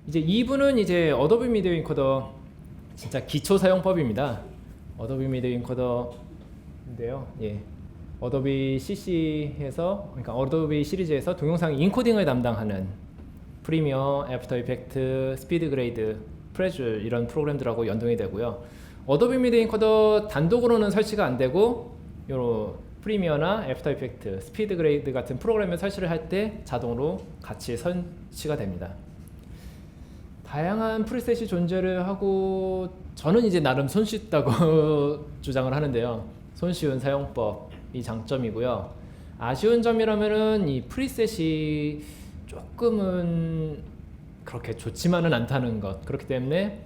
이제 2부는 이제 어도비 미디어 인코더 진짜 기초 사용법입니다. 어도비 미디어 인코더인데요. 예. 어도비 CC에서 그러니까 어도비 시리즈에서 동영상 인코딩을 담당하는 프리미어, 애프터 이펙트, 스피드 그레이드, 프레줄 이런 프로그램들하고 연동이 되고요. 어도비 미디어 인코더 단독으로는 설치가 안 되고 요 프리미어나 애프터 이펙트, 스피드 그레이드 같은 프로그램을 설치를 할 때 자동으로 같이 설치가 됩니다. 다양한 프리셋이 존재를 하고 저는 이제 나름 손쉽다고 주장을 하는데요. 손쉬운 사용법이 장점이고요. 아쉬운 점이라면은 이 프리셋이 조금은 그렇게 좋지만은 않다는 것. 그렇기 때문에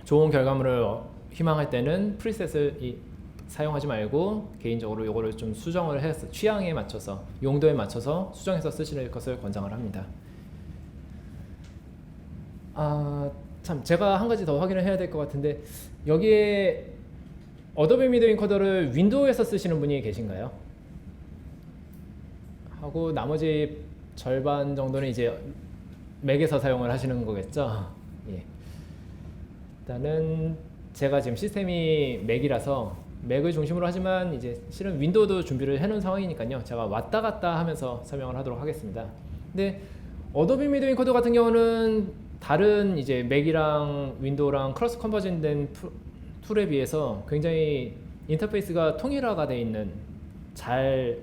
좋은 결과물을 희망할 때는 프리셋을 사용하지 말고 개인적으로 이거를 좀 수정을 해서 취향에 맞춰서 용도에 맞춰서 수정해서 쓰시는 것을 권장을 합니다. 참 제가 한 가지 더 확인을 해야 될 것 같은데 여기에 어도비 미디어 인코더를 윈도우에서 쓰시는 분이 계신가요? 하고 나머지 절반 정도는 이제 맥에서 사용을 하시는 거겠죠? 예. 일단은 제가 지금 시스템이 맥이라서 맥을 중심으로 하지만 이제 실은 윈도우도 준비를 해놓은 상황이니까요. 제가 왔다 갔다 하면서 설명을 하도록 하겠습니다. 근데 어도비 미디어 인코더 같은 경우는 다른 이제 맥이랑 윈도우랑 크로스 컨버전된 툴에 비해서 굉장히 인터페이스가 통일화가 되어 있는 잘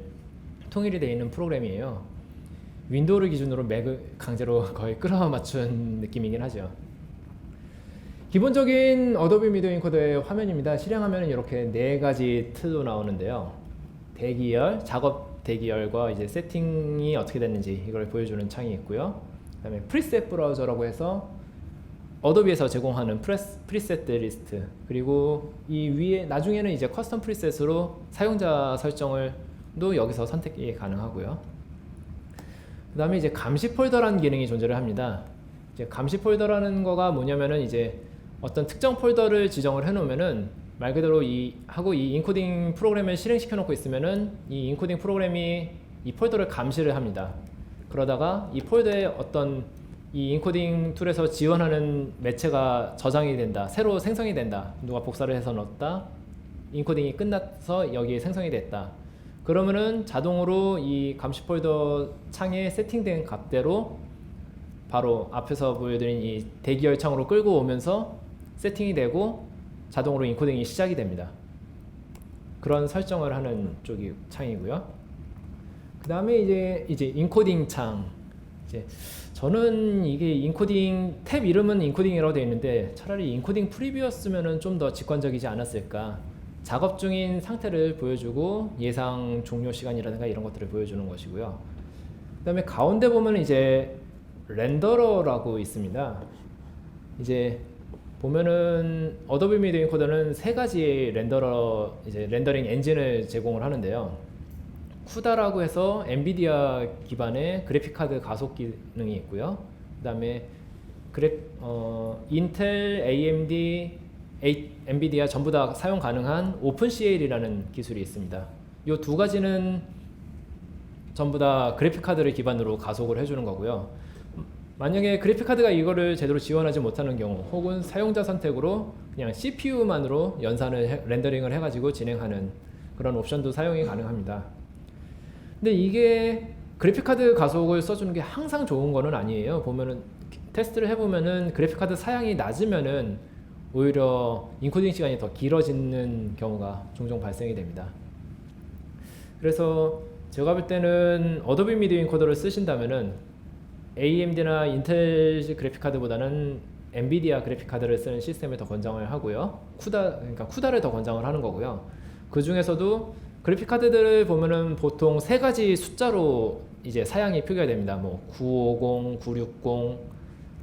통일이 되어 있는 프로그램이에요. 윈도우를 기준으로 맥을 강제로 거의 끌어맞춘 느낌이긴 하죠. 기본적인 어도비 미디어 인코더의 화면입니다. 실행하면 이렇게 네 가지 틀로 나오는데요. 대기열, 작업 대기열과 이제 세팅이 어떻게 됐는지 이걸 보여주는 창이 있고요. 그 다음에 프리셋 브라우저라고 해서 어도비에서 제공하는 프리셋 리스트, 그리고 이 위에 나중에는 이제 커스텀 프리셋으로 사용자 설정을도 여기서 선택이 가능하고요. 그 다음에 이제 감시 폴더라는 기능이 존재를 합니다. 이제 감시 폴더라는 거가 뭐냐면은 이제 어떤 특정 폴더를 지정을 해놓으면은 말 그대로 이 인코딩 프로그램을 실행시켜 놓고 있으면은 이 인코딩 프로그램이 이 폴더를 감시를 합니다. 그러다가 이 폴더에 어떤 이 인코딩 툴에서 지원하는 매체가 저장이 된다, 새로 생성이 된다, 누가 복사를 해서 넣었다, 인코딩이 끝나서 여기에 생성이 됐다. 그러면은 자동으로 이 감시 폴더 창에 세팅된 값대로 바로 앞에서 보여드린 이 대기열 창으로 끌고 오면서 세팅이 되고 자동으로 인코딩이 시작이 됩니다. 그런 설정을 하는 쪽이 창이고요. 그 다음에 이제 인코딩 창. 이제 저는 이게 인코딩 탭 이름은 인코딩이라고 되어 있는데 차라리 인코딩 프리뷰였으면은 좀 더 직관적이지 않았을까. 작업 중인 상태를 보여주고 예상 종료 시간이라든가 이런 것들을 보여주는 것이고요. 그 다음에 가운데 보면 이제 렌더러라고 있습니다. 이제 보면은 어도비 미디어 인코더는 세 가지의 렌더링 엔진을 제공을 하는데요. 쿠다라고 해서 엔비디아 기반의 그래픽 카드 가속 기능이 있고요. 그 다음에 인텔, AMD, 엔비디아 전부 다 사용 가능한 오픈CL이라는 기술이 있습니다. 이 두 가지는 전부 다 그래픽 카드를 기반으로 가속을 해주는 거고요. 만약에 그래픽 카드가 이거를 제대로 지원하지 못하는 경우, 혹은 사용자 선택으로 그냥 CPU만으로 렌더링을 해가지고 진행하는 그런 옵션도 사용이 가능합니다. 근데 이게 그래픽카드 가속을 써주는 게 항상 좋은 거는 아니에요. 보면은 테스트를 해보면은 그래픽카드 사양이 낮으면은 오히려 인코딩 시간이 더 길어지는 경우가 종종 발생이 됩니다. 그래서 제가 볼 때는 어도비 미디어 인코더를 쓰신다면은 AMD나 인텔 그래픽카드보다는 엔비디아 그래픽카드를 쓰는 시스템을 더 권장을 하고요. 쿠다를 더 권장을 하는 거고요. 그 중에서도 그래픽카드들을 보면은 보통 세 가지 숫자로 이제 사양이 표기가 됩니다. 뭐 950, 960,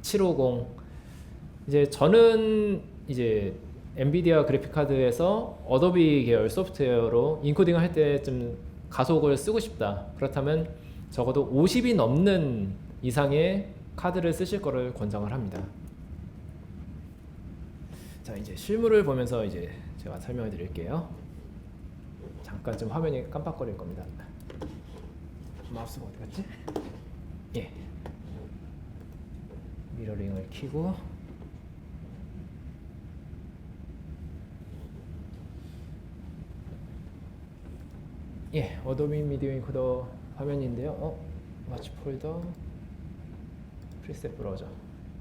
750. 이제 저는 이제 엔비디아 그래픽카드에서 어도비 계열 소프트웨어로 인코딩을 할 때 좀 가속을 쓰고 싶다. 그렇다면 적어도 50이 넘는 이상의 카드를 쓰실 거를 권장을 합니다. 자, 이제 실물을 보면서 이제 제가 설명을 드릴게요. 잠깐 좀 화면이 깜빡거릴 겁니다. 마우스가 어디 갔지? 예. 미러링을 켜고 예, 어도비 미디어 인코더 화면인데요. 마치 폴더 프리셋 브라우저.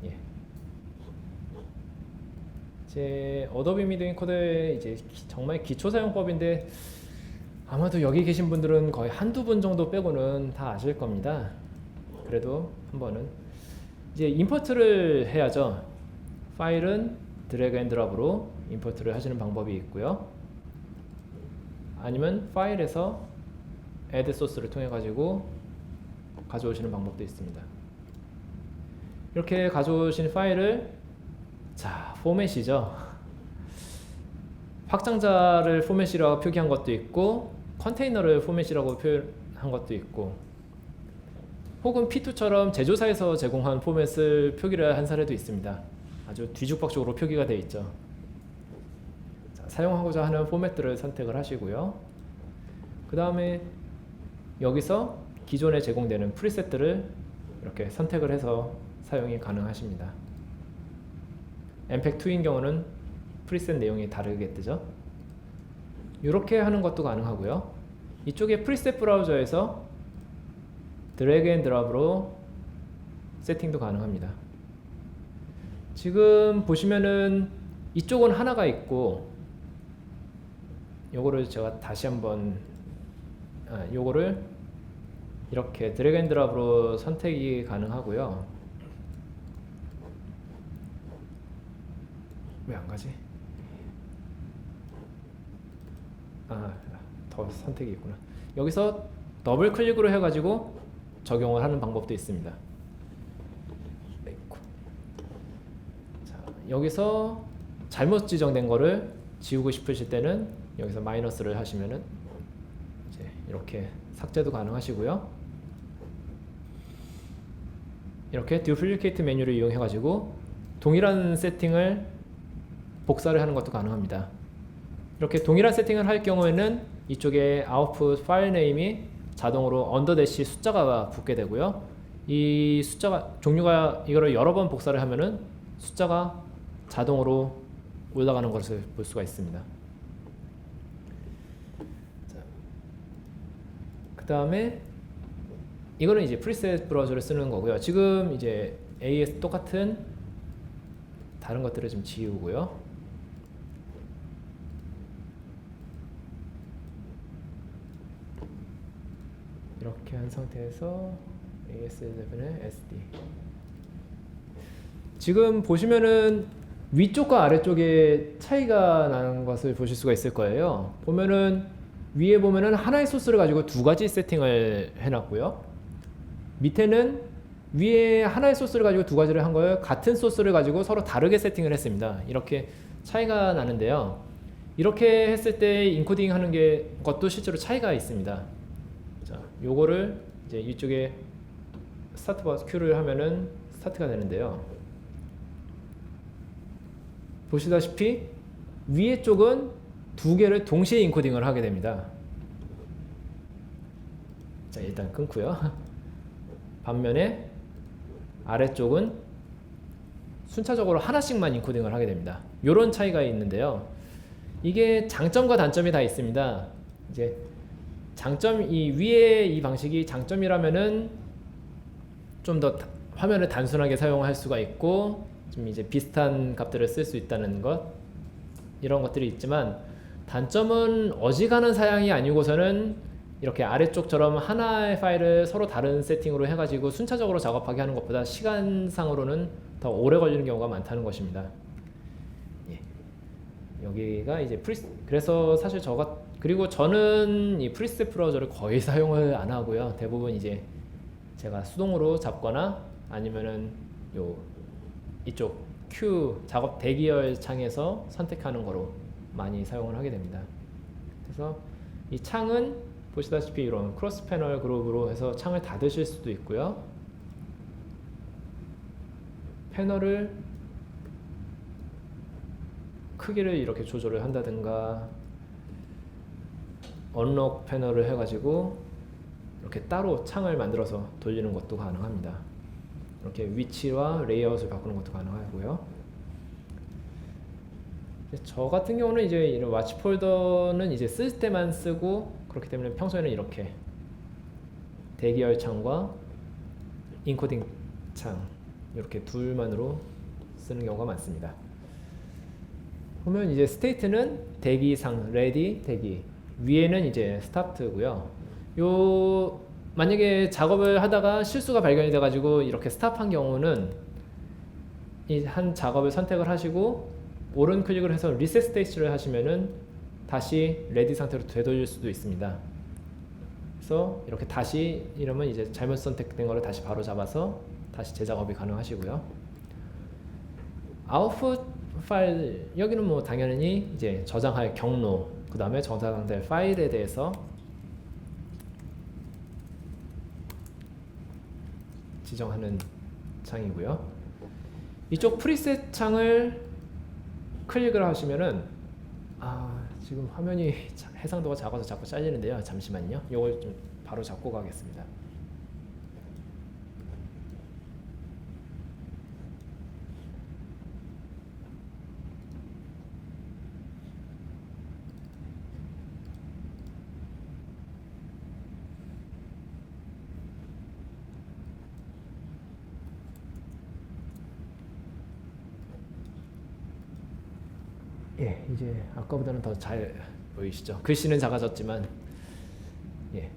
예. 제 어도비 미디어 인코더의 이제 정말 기초 사용법인데 아마도 여기 계신 분들은 거의 한두 분 정도 빼고는 다 아실 겁니다. 그래도 한번은 이제 임포트를 해야죠. 파일은 드래그 앤 드랍으로 임포트를 하시는 방법이 있고요. 아니면 파일에서 add 소스를 통해 가지고 가져오시는 방법도 있습니다. 이렇게 가져오신 파일을 자, 포맷이죠. 확장자를 포맷이라고 표기한 것도 있고 컨테이너를 포맷이라고 표현한 것도 있고 혹은 P2처럼 제조사에서 제공한 포맷을 표기를 한 사례도 있습니다. 아주 뒤죽박죽으로 표기가 되어 있죠. 자, 사용하고자 하는 포맷들을 선택을 하시고요. 그 다음에 여기서 기존에 제공되는 프리셋들을 이렇게 선택을 해서 사용이 가능하십니다. 엠팩2인 경우는 프리셋 내용이 다르게 뜨죠. 이렇게 하는 것도 가능하고요. 이쪽에 프리셋 브라우저에서 드래그 앤 드랍으로 세팅도 가능합니다. 지금 보시면은 이쪽은 하나가 있고 요거를 제가 다시 한번 요거를 이렇게 드래그 앤 드랍으로 선택이 가능하고요. 왜 안 가지? 더 선택이 있구나. 여기서 더블 클릭으로 해가지고 적용을 하는 방법도 있습니다. 자, 여기서 잘못 지정된 거를 지우고 싶으실 때는 여기서 마이너스를 하시면은 이제 이렇게 삭제도 가능하시고요. 이렇게 듀플리케이트 메뉴를 이용해 가지고 동일한 세팅을 복사를 하는 것도 가능합니다. 이렇게 동일한 세팅을 할 경우에는 이쪽에 아웃풋 파일 네임이 자동으로 언더대시 숫자가 붙게 되고요. 이 숫자가 종류가 이거를 여러 번 복사를 하면은 숫자가 자동으로 올라가는 것을 볼 수가 있습니다. 그 다음에 이거는 이제 프리셋 브라우저를 쓰는 거고요. 지금 이제 AES 똑같은 다른 것들을 좀 지우고요. 이렇게 한 상태에서 AS11의 SD 지금 보시면은 위쪽과 아래쪽에 차이가 나는 것을 보실 수가 있을 거예요. 보면은 위에 보면은 하나의 소스를 가지고 두 가지 세팅을 해놨고요. 밑에는 위에 하나의 소스를 가지고 두 가지를 한 거예요. 같은 소스를 가지고 서로 다르게 세팅을 했습니다. 이렇게 차이가 나는데요. 이렇게 했을 때 인코딩 하는 것도 실제로 차이가 있습니다. 자, 요거를 이제 이쪽에 스타트 버스 Q를 하면은 스타트가 되는데요. 보시다시피 위에 쪽은 두 개를 동시에 인코딩을 하게 됩니다. 자, 일단 끊고요. 반면에 아래쪽은 순차적으로 하나씩만 인코딩을 하게 됩니다. 이런 차이가 있는데요. 이게 장점과 단점이 다 있습니다. 이제 이 위에 이 방식이 장점이라면은 좀 더 화면을 단순하게 사용할 수가 있고 좀 이제 비슷한 값들을 쓸 수 있다는 것 이런 것들이 있지만 단점은 어지간한 사양이 아니고서는 이렇게 아래쪽처럼 하나의 파일을 서로 다른 세팅으로 해가지고 순차적으로 작업하게 하는 것보다 시간상으로는 더 오래 걸리는 경우가 많다는 것입니다. 예. 여기가 이제 그래서 사실 그리고 저는 이 프리셋 브라우저를 거의 사용을 안 하고요. 대부분 이제 제가 수동으로 잡거나 아니면은 이쪽 Q 작업 대기열 창에서 선택하는 거로 많이 사용을 하게 됩니다. 그래서 이 창은 보시다시피 이런 크로스 패널 그룹으로 해서 창을 닫으실 수도 있고요. 패널을 크기를 이렇게 조절을 한다든가 언록 패널을 해가지고 이렇게 따로 창을 만들어서 돌리는 것도 가능합니다. 이렇게 위치와 레이아웃을 바꾸는 것도 가능하고요. 저 같은 경우는 이제 이런 와치 폴더는 이제 쓸 때만 쓰고, 그렇기 때문에 평소에는 이렇게 대기열 창과 인코딩 창 이렇게 둘만으로 쓰는 경우가 많습니다. 보면 이제 스테이트는 대기상, 레디, 대기, 위에는 이제 스타트고요. 요 만약에 작업을 하다가 실수가 발견이 돼 가지고 이렇게 스탑한 경우는 이 한 작업을 선택을 하시고 오른 클릭을 해서 리셋 스테이트를 하시면은 다시 레디 상태로 되돌릴 수도 있습니다. 그래서 이렇게 다시 이러면 이제 잘못 선택된 거를 다시 바로 잡아서 다시 재작업이 가능하시고요. 아웃풋 파일, 여기는 뭐 당연히 이제 저장할 경로, 그 다음에 저장될 파일에 대해서 지정하는 창이고요. 이쪽 프리셋 창을 클릭을 하시면은 지금 화면이 해상도가 작아서 자꾸 잘리는데요. 잠시만요. 이걸 좀 바로 잡고 가겠습니다. 예, 이제 아까보다는 더 잘 보이시죠? 글씨는 작아졌지만, 예,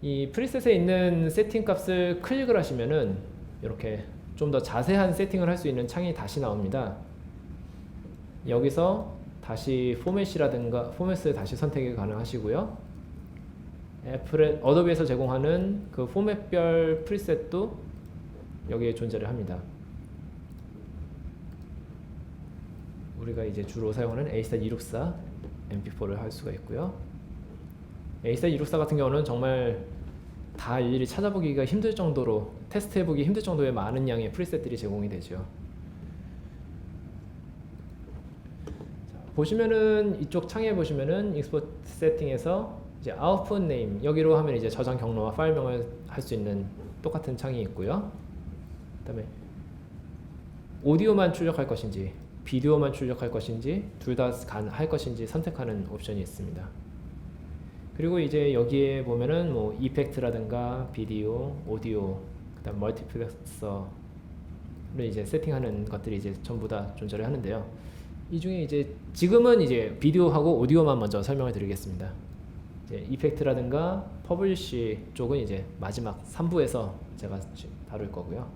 이 프리셋에 있는 세팅 값을 클릭을 하시면은 이렇게 좀 더 자세한 세팅을 할 수 있는 창이 다시 나옵니다. 여기서 다시 포맷이라든가 포맷을 다시 선택이 가능하시고요. 어도비에서 제공하는 그 포맷별 프리셋도 여기에 존재를 합니다. 우리가 이제 주로 사용하는 A264 MP4를 할 수가 있고요. A264 같은 경우는 정말 다 일일이 찾아보기가 힘들 정도로, 테스트해보기 힘들 정도의 많은 양의 프리셋들이 제공이 되죠. 자, 보시면은 이쪽 창에 보시면은 익스포트 세팅에서 이제 아웃풋 네임, 여기로 하면 이제 저장 경로와 파일명을 할 수 있는 똑같은 창이 있고요. 그다음에 오디오만 출력할 것인지 비디오만 출력할 것인지 둘 다 할 것인지 선택하는 옵션이 있습니다. 그리고 이제 여기에 보면은 뭐 이펙트라든가 비디오, 오디오, 그다음 멀티플렉서를 이제 세팅하는 것들이 이제 전부 다 존재를 하는데요. 이 중에 이제 지금은 이제 비디오하고 오디오만 먼저 설명을 드리겠습니다. 이제 이펙트라든가 퍼블리시 쪽은 이제 마지막 3부에서 제가 다룰 거고요.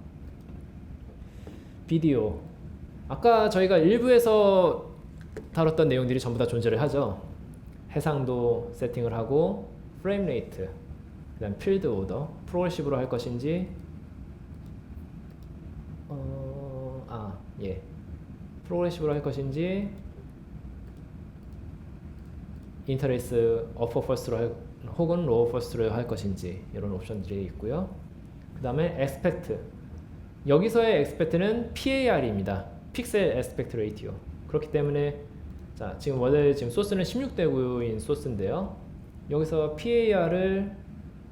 비디오, 아까 저희가 1부에서 다뤘던 내용들이 전부 다 존재를 하죠. 해상도 세팅을 하고 프레임 레이트, 그다음 필드 오더, 프로그레시브로 할 것인지 프로그레시브로 할 것인지 인터레이스 어퍼 퍼스트로 혹은 로우 퍼스트로 할 것인지 이런 옵션들이 있고요. 그 다음에 엑스펙트, 여기서의 엑스펙트는 PAR입니다. 픽셀 에스펙트 레이티오. 그렇기 때문에 자, 지금 원래 지금 소스는 16대 9인 소스인데요. 여기서 PAR을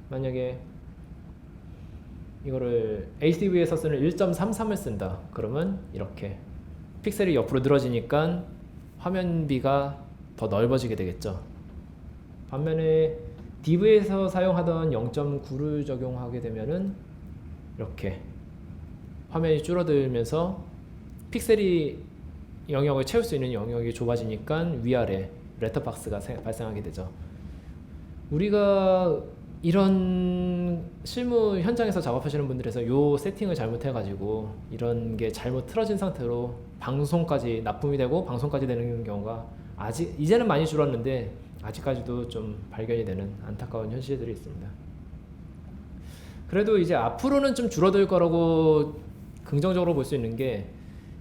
만약에 이거를 HDV에서 쓰는 1.33을 쓴다. 그러면 이렇게 픽셀이 옆으로 늘어지니까 화면비가 더 넓어지게 되겠죠. 반면에 DV에서 사용하던 0.9를 적용하게 되면은 이렇게 화면이 줄어들면서 픽셀이 영역을 채울 수 있는 영역이 좁아지니까 위아래 레터박스가 발생하게 되죠. 우리가 이런 실무 현장에서 작업하시는 분들에서 요 세팅을 잘못해가지고 이런 게 잘못 틀어진 상태로 방송까지 납품이 되고 방송까지 되는 경우가 아직 이제는 많이 줄었는데 아직까지도 좀 발견이 되는 안타까운 현실들이 있습니다. 그래도 이제 앞으로는 좀 줄어들 거라고 긍정적으로 볼 수 있는 게,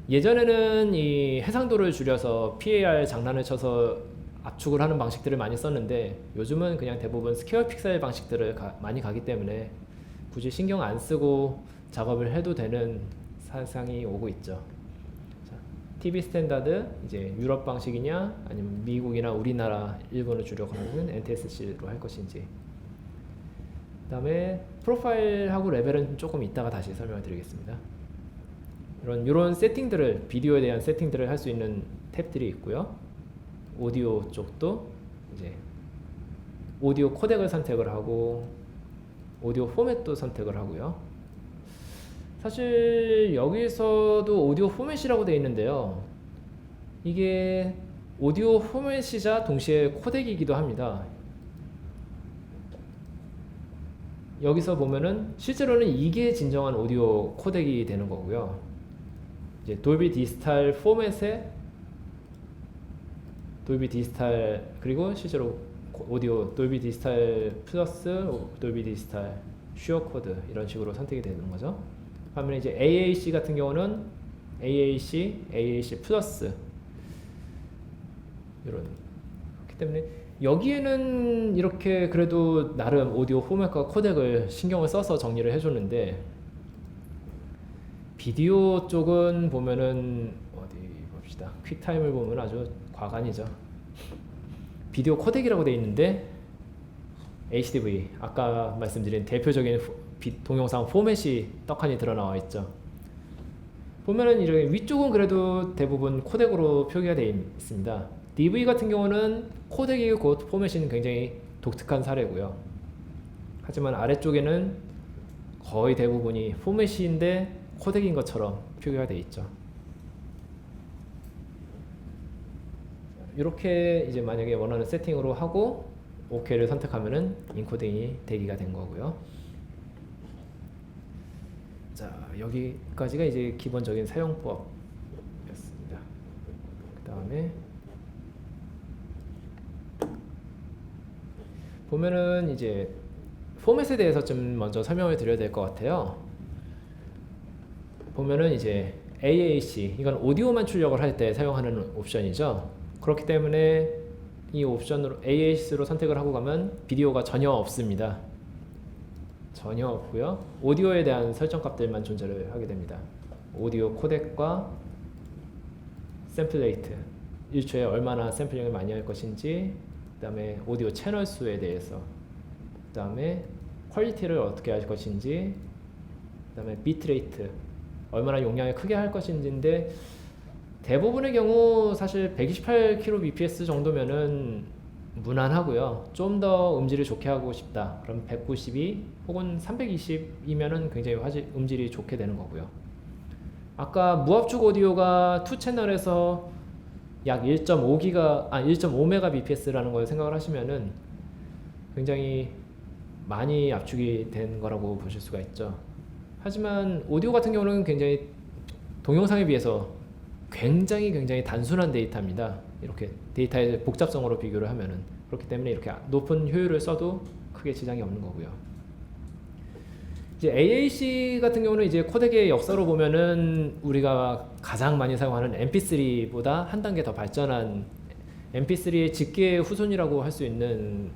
예전에는 이 해상도를 줄여서 PAR 장난을 쳐서 압축을 하는 방식들을 많이 썼는데 요즘은 그냥 대부분 스퀘어 픽셀 방식들을 많이 가기 때문에 굳이 신경 안 쓰고 작업을 해도 되는 사상이 오고 있죠. 자, TV 스탠다드 이제 유럽 방식이냐 아니면 미국이나 우리나라 일본을 주력을 하는 NTSC로 할 것인지. 그다음에 프로파일하고 레벨은 조금 이따가 다시 설명을 드리겠습니다. 이런 세팅들을 비디오에 대한 세팅들을 할 수 있는 탭들이 있고요. 오디오 쪽도 이제 오디오 코덱을 선택을 하고 오디오 포맷도 선택을 하고요. 사실 여기서도 오디오 포맷이라고 되어 있는데요. 이게 오디오 포맷이자 동시에 코덱이기도 합니다. 여기서 보면은 실제로는 이게 진정한 오디오 코덱이 되는 거고요. 이제 돌비 디지털 포맷에 돌비 디지털 그리고 실제로 오디오 돌비 디지털 플러스 돌비 디지털 슈어 코드 이런 식으로 선택이 되는 거죠. 반면에 이제 AAC 같은 경우는 AAC 플러스 이런 그렇기 때문에 여기에는 이렇게 그래도 나름 오디오 포맷과 코덱을 신경을 써서 정리를 해줬는데 비디오 쪽은 보면은 어디 봅시다. 퀵타임을 보면 아주 과간이죠. 비디오 코덱이라고 되어 있는데 HDV 아까 말씀드린 대표적인 동영상 포맷이 떡하니 드러나와 있죠. 보면은 이렇게 위쪽은 그래도 대부분 코덱으로 표기가 되어 있습니다. DV 같은 경우는 코덱이 곧 포맷인 굉장히 독특한 사례고요. 하지만 아래쪽에는 거의 대부분이 포맷인데 코덱인 것처럼 표기가 되어 있죠. 이렇게 이제 만약에 원하는 세팅으로 하고 OK를 선택하면은 인코딩이 대기가 된 거고요. 자, 여기까지가 이제 기본적인 사용법이었습니다. 그 다음에 보면은 이제 포맷에 대해서 좀 먼저 설명을 드려야 될 것 같아요. 보면은 이제 AAC 이건 오디오만 출력을 할 때 사용하는 옵션이죠. 그렇기 때문에 이 옵션으로 AAC로 선택을 하고 가면 비디오가 전혀 없습니다. 전혀 없고요. 오디오에 대한 설정 값들만 존재를 하게 됩니다. 오디오 코덱과 샘플 레이트 1초에 얼마나 샘플링을 많이 할 것인지, 그 다음에 오디오 채널 수에 대해서, 그 다음에 퀄리티를 어떻게 할 것인지, 그 다음에 비트레이트 얼마나 용량을 크게 할 것인지인데 대부분의 경우 사실 128kbps 정도면은 무난하고요. 좀 더 음질을 좋게 하고 싶다. 그럼 192 혹은 320이면은 굉장히 음질이 좋게 되는 거고요. 아까 무압축 오디오가 2채널에서 약 1.5Mbps라는 걸 생각을 하시면은 굉장히 많이 압축이 된 거라고 보실 수가 있죠. 하지만 오디오 같은 경우는 굉장히 동영상에 비해서 굉장히 단순한 데이터입니다. 이렇게 데이터의 복잡성으로 비교를 하면은, 그렇기 때문에 이렇게 높은 효율을 써도 크게 지장이 없는 거고요. 이제 AAC 같은 경우는 이제 코덱의 역사로 보면은 우리가 가장 많이 사용하는 MP3보다 한 단계 더 발전한 MP3의 직계의 후손이라고 할 수 있는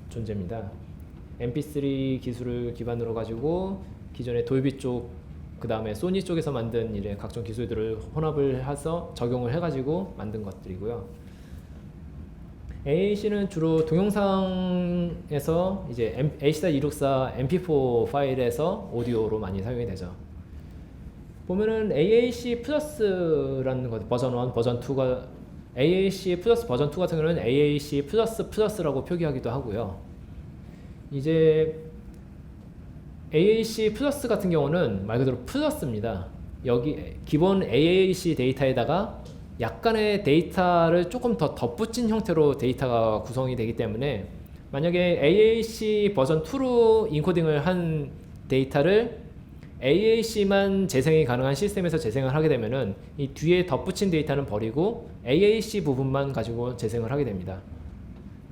존재입니다. MP3 기술을 기반으로 가지고 기존의 돌비 쪽, 그 다음에 소니 쪽에서 만든 이래 각종 기술들을 혼합을 해서 적용을 해가지고 만든 것들이고요. AAC는 주로 동영상에서 이제 H.264 MP4 파일에서 오디오로 많이 사용이 되죠. 보면은 AAC 플러스라는 것, 버전 1, 버전 2가 AAC 플러스 버전 2 같은 경우는 AAC 플러스 플러스라고 표기하기도 하고요. 이제 AAC 플러스 같은 경우는 말 그대로 플러스입니다. 여기 기본 AAC 데이터에다가 약간의 데이터를 조금 더 덧붙인 형태로 데이터가 구성이 되기 때문에 만약에 AAC 버전 2로 인코딩을 한 데이터를 AAC만 재생이 가능한 시스템에서 재생을 하게 되면은 이 뒤에 덧붙인 데이터는 버리고 AAC 부분만 가지고 재생을 하게 됩니다.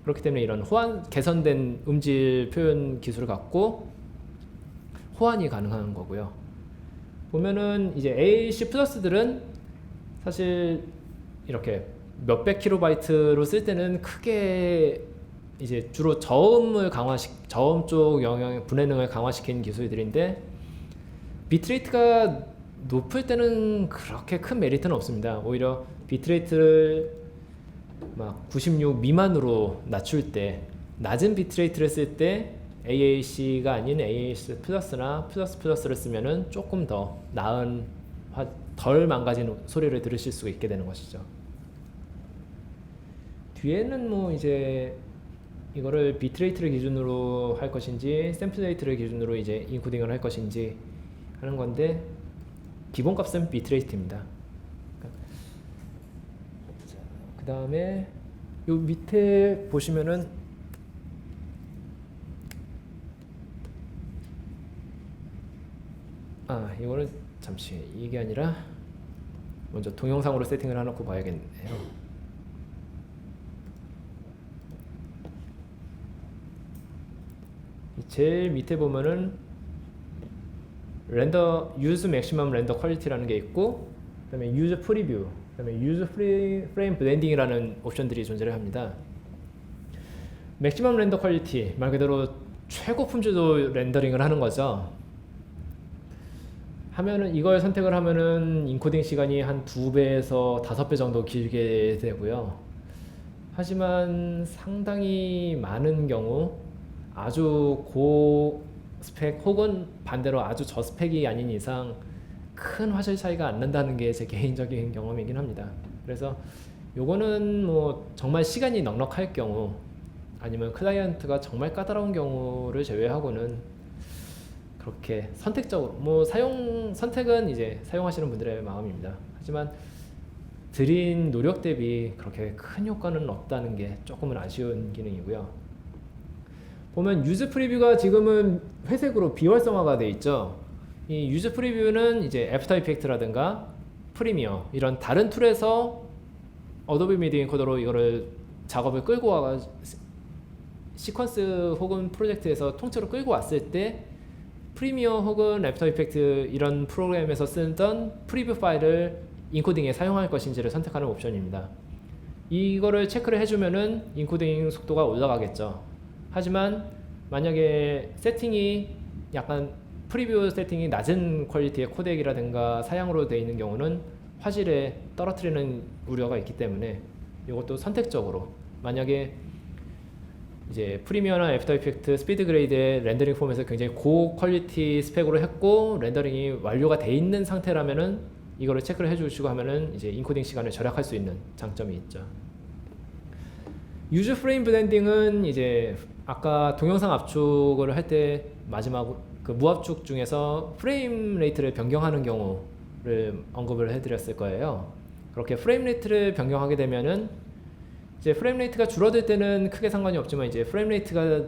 그렇기 때문에 이런 개선된 음질 표현 기술을 갖고 호환이 가능한 거고요. 보면은 이제 AAC 플러스들은 사실 이렇게 몇백 킬로바이트로 쓸 때는 크게 이제 주로 저음 쪽 분해능을 강화시킨 기술들인데 비트레이트가 높을 때는 그렇게 큰 메리트는 없습니다. 오히려 비트레이트를 막 96 미만으로 낮출 때, 낮은 비트레이트를 쓸 때 AAC가 아닌 AAC 플러스나 플러스를 쓰면은 조금 더 나은, 덜 망가진 소리를 들으실 수가 있게 되는 것이죠. 뒤에는 뭐 이제 이거를 비트레이트를 기준으로 할 것인지 샘플 레이트를 기준으로 이제 인코딩을 할 것인지 하는 건데, 기본값은 비트레이트입니다. 그 다음에 요 밑에 보시면은 이거는 잠시 이게 아니라 먼저 동영상으로 세팅을 해놓고 봐야겠네요. 제일 밑에 보면은 렌더 유즈 맥시멈 렌더 퀄리티라는 게 있고, 그다음에 유즈 프리뷰, 그다음에 유즈 프레임 블렌딩이라는 옵션들이 존재를 합니다. 맥시멈 렌더 퀄리티, 말 그대로 최고 품질로 렌더링을 하는 거죠. 하면은 이걸 선택을 하면은 인코딩 시간이 한 2배에서 5배 정도 길게 되고요. 하지만 상당히 많은 경우 아주 고 스펙 혹은 반대로 아주 저스펙이 아닌 이상 큰 화질 차이가 안 난다는 게 제 개인적인 경험이긴 합니다. 그래서 요거는 뭐 정말 시간이 넉넉할 경우, 아니면 클라이언트가 정말 까다로운 경우를 제외하고는 그렇게 선택적으로 뭐 선택은 이제 사용하시는 분들의 마음입니다. 하지만 들인 노력 대비 그렇게 큰 효과는 없다는 게 조금은 아쉬운 기능이고요. 보면 유즈 프리뷰가 지금은 회색으로 비활성화가 되어 있죠. 이 유즈 프리뷰는 이제 애프터 이펙트라든가 프리미어 이런 다른 툴에서 어도비 미디 인코더로 이거를 작업을 끌고 와가 시퀀스 혹은 프로젝트에서 통째로 끌고 왔을 때 프리미어 혹은 애프터 이펙트 이런 프로그램에서 쓰던 프리뷰 파일을 인코딩에 사용할 것인지를 선택하는 옵션입니다. 이거를 체크를 해주면은 인코딩 속도가 올라가겠죠. 하지만 만약에 세팅이 약간 프리뷰 세팅이 낮은 퀄리티의 코덱이라든가 사양으로 되어 있는 경우는 화질에 떨어뜨리는 우려가 있기 때문에 이것도 선택적으로, 만약에 이제 프리미어나 애프터 이펙트 스피드 그레이드의 렌더링 폼에서 굉장히 고 퀄리티 스펙으로 했고 렌더링이 완료가 돼 있는 상태라면은 이거를 체크를 해주시고 하면은 이제 인코딩 시간을 절약할 수 있는 장점이 있죠. 유즈 프레임 블렌딩은 이제 아까 동영상 압축을 할 때 마지막 그 무압축 중에서 프레임 레이트를 변경하는 경우를 언급을 해드렸을 거예요. 그렇게 프레임 레이트를 변경하게 되면은 이제 프레임 레이트가 줄어들 때는 크게 상관이 없지만 이제 프레임 레이트가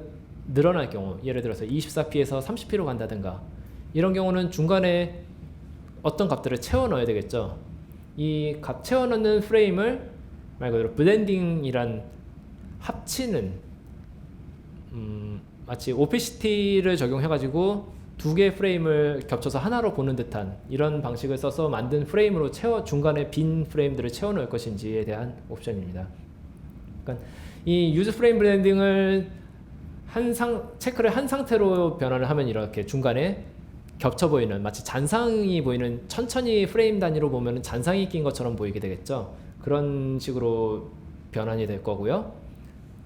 늘어날 경우, 예를 들어서 24p에서 30p로 간다든가 이런 경우는 중간에 어떤 값들을 채워 넣어야 되겠죠. 이 값 채워 넣는 프레임을 말 그대로 블렌딩이란 합치는, 마치 오피시티를 적용해가지고 두 개의 프레임을 겹쳐서 하나로 보는 듯한 이런 방식을 써서 만든 프레임으로 중간에 빈 프레임들을 채워 넣을 것인지에 대한 옵션입니다. 그러니까 이 유즈 프레임 블렌딩을 체크를 한 상태로 변환을 하면 이렇게 중간에 겹쳐 보이는, 마치 잔상이 보이는, 천천히 프레임 단위로 보면 잔상이 낀 것처럼 보이게 되겠죠. 그런 식으로 변환이 될 거고요.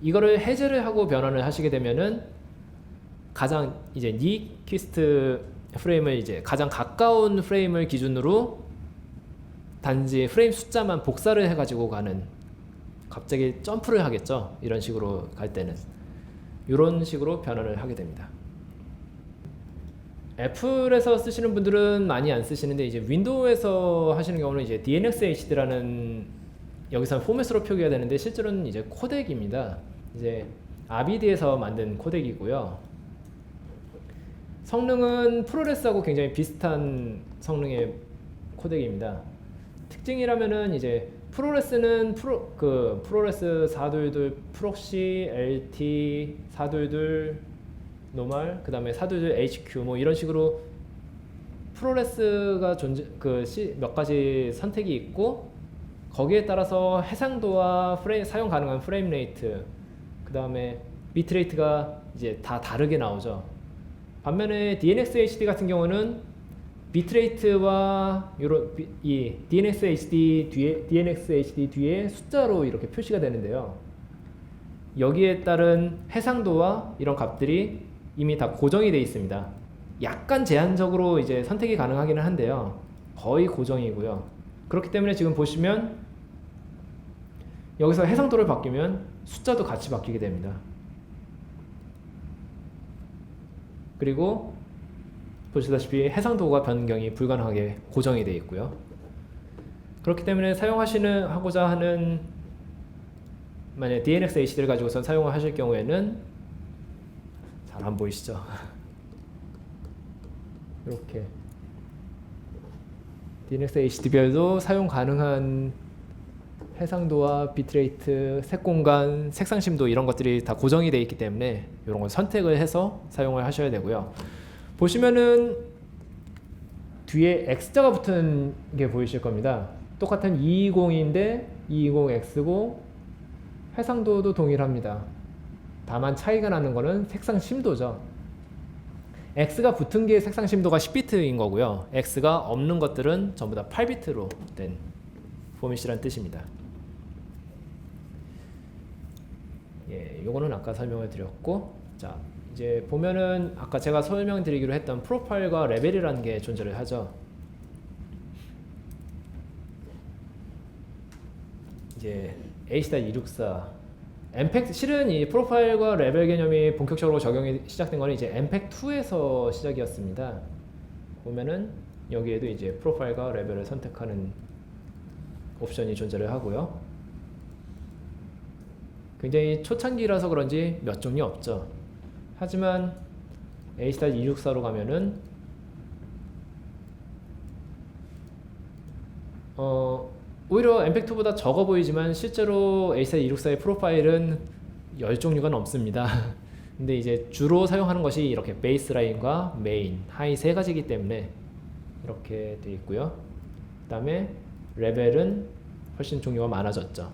이거를 해제를 하고 변환을 하시게 되면은 가장 이제 니퀴스트 프레임을 이제 가장 가까운 프레임을 기준으로 단지 프레임 숫자만 복사를 해가지고 가는, 갑자기 점프를 하겠죠. 이런 식으로 갈 때는 이런 식으로 변환을 하게 됩니다. 애플에서 쓰시는 분들은 많이 안 쓰시는데 이제 윈도우에서 하시는 경우는 이제 DNxHD라는 여기서 포맷으로 표기가 되는데 실제로는 이제 코덱입니다. 이제 아비디에서 만든 코덱이고요. 성능은 프로레스하고 굉장히 비슷한 성능의 코덱입니다. 특징이라면은 이제 프로레스는 프로레스 422 프록시 LT 422 노멀 그다음에 422 HQ 뭐 이런 식으로 프로레스가 몇 가지 선택이 있고, 거기에 따라서 해상도와 사용 가능한 프레임 레이트, 그 다음에 비트 레이트가 이제 다 다르게 나오죠. 반면에 DNxHD 같은 경우는 비트레이트와 이 DNX HD 뒤에 숫자로 이렇게 표시가 되는데요. 여기에 따른 해상도와 이런 값들이 이미 다 고정이 되어 있습니다. 약간 제한적으로 이제 선택이 가능하기는 한데요. 거의 고정이고요. 그렇기 때문에 지금 보시면 여기서 해상도를 바뀌면 숫자도 같이 바뀌게 됩니다. 그리고 보시다시피 해상도가 변경이 불가능하게 고정이 되어 있고요. 그렇기 때문에 하고자 하는 만약 DNX HD를 가지고선 사용을 하실 경우에는 잘 안 보이시죠? 이렇게 DNX HD별도 사용 가능한 해상도와 비트레이트, 색공간, 색상심도 이런 것들이 다 고정이 되어 있기 때문에 이런 걸 선택을 해서 사용을 하셔야 되고요. 보시면은 뒤에 X자가 붙은 게 보이실 겁니다. 똑같은 220인데 220X고 해상도도 동일합니다. 다만 차이가 나는 거는 색상 심도죠. X가 붙은 게 색상 심도가 10비트인 거고요. X가 없는 것들은 전부 다 8비트로 된 포맷이란 뜻입니다. 예, 요거는 아까 설명을 드렸고, 자, 이제 보면은 아까 제가 설명드리기로 했던 프로파일과 레벨이라는 게 존재를 하죠. 이제 H.264 엠팩 실은 이 프로파일과 레벨 개념이 본격적으로 적용이 시작된 거는 이제 엠팩2에서 시작이었습니다. 보면은 여기에도 이제 프로파일과 레벨을 선택하는 옵션이 존재를 하고요. 굉장히 초창기라서 그런지 몇 종류 없죠. 하지만 H.264로 가면은 오히려 엠팩2보다 적어 보이지만 실제로 H.264의 프로파일은 10종류가 넘습니다. 근데 이제 주로 사용하는 것이 이렇게 베이스라인과 메인, 하이 세 가지이기 때문에 이렇게 되어 있고요. 그 다음에 레벨은 훨씬 종류가 많아졌죠.